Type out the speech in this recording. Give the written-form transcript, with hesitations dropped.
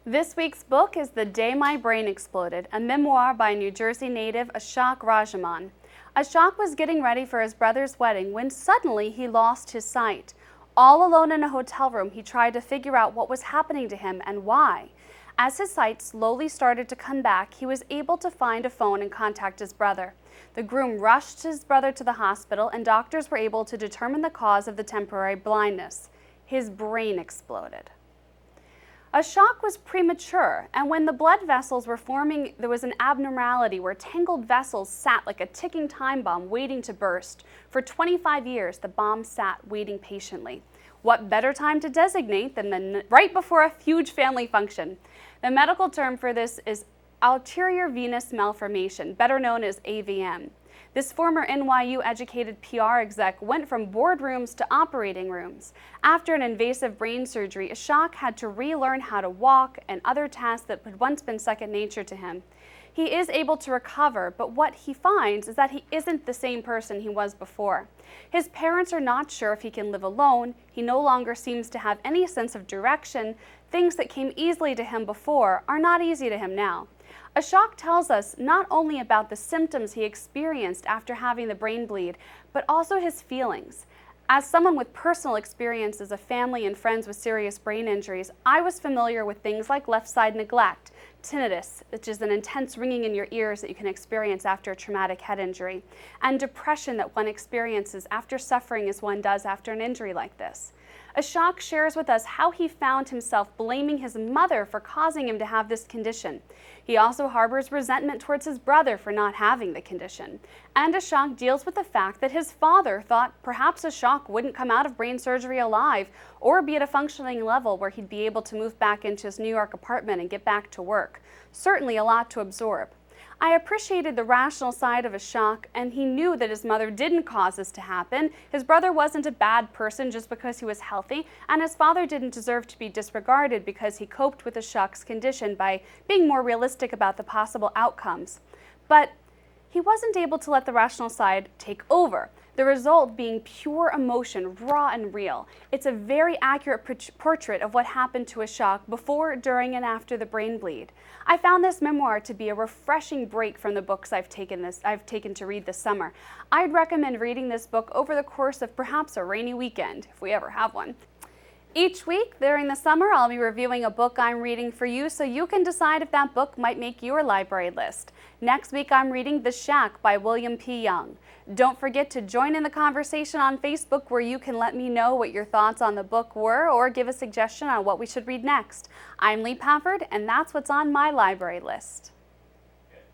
This week's book is The Day My Brain Exploded, a memoir by New Jersey native Ashok Rajamani. Ashok was getting ready for his brother's wedding when suddenly he lost his sight. All alone in a hotel room, he tried to figure out what was happening to him and why. As his sight slowly started to come back, he was able to find a phone and contact his brother. The groom rushed his brother to the hospital, and doctors were able to determine the cause of the temporary blindness. His brain exploded. Ashok was premature, and when the blood vessels were forming, there was an abnormality where tangled vessels sat like a ticking time bomb waiting to burst. For 25 years, the bomb sat waiting patiently. What better time to designate than right before a huge family function? The medical term for this is anterior venous malformation, better known as AVM. This former NYU-educated PR exec went from boardrooms to operating rooms. After an invasive brain surgery, Ashok had to relearn how to walk and other tasks that had once been second nature to him. He is able to recover, but what he finds is that he isn't the same person he was before. His parents are not sure if he can live alone. He no longer seems to have any sense of direction. Things that came easily to him before are not easy to him now. Ashok tells us not only about the symptoms he experienced after having the brain bleed, but also his feelings. As someone with personal experiences of family and friends with serious brain injuries, I was familiar with things like left side neglect, tinnitus, which is an intense ringing in your ears that you can experience after a traumatic head injury, and depression that one experiences after suffering as one does after an injury like this. Ashok shares with us how he found himself blaming his mother for causing him to have this condition. He also harbors resentment towards his brother for not having the condition. And Ashok deals with the fact that his father thought perhaps Ashok wouldn't come out of brain surgery alive or be at a functioning level where he'd be able to move back into his New York apartment and get back to work. Certainly a lot to absorb. I appreciated the rational side of Ashok, and he knew that his mother didn't cause this to happen. His brother wasn't a bad person just because he was healthy, and his father didn't deserve to be disregarded because he coped with Ashok's condition by being more realistic about the possible outcomes. But he wasn't able to let the rational side take over, the result being pure emotion, raw and real. It's a very accurate portrait of what happened to Ashok before, during, and after the brain bleed. I found this memoir to be a refreshing break from the books I've taken to read this summer. I'd recommend reading this book over the course of perhaps a rainy weekend, if we ever have one. Each week during the summer, I'll be reviewing a book I'm reading for you so you can decide if that book might make your library list. Next week, I'm reading The Shack by William P. Young. Don't forget to join in the conversation on Facebook where you can let me know what your thoughts on the book were or give a suggestion on what we should read next. I'm Leigh Pafford, and that's what's on my library list.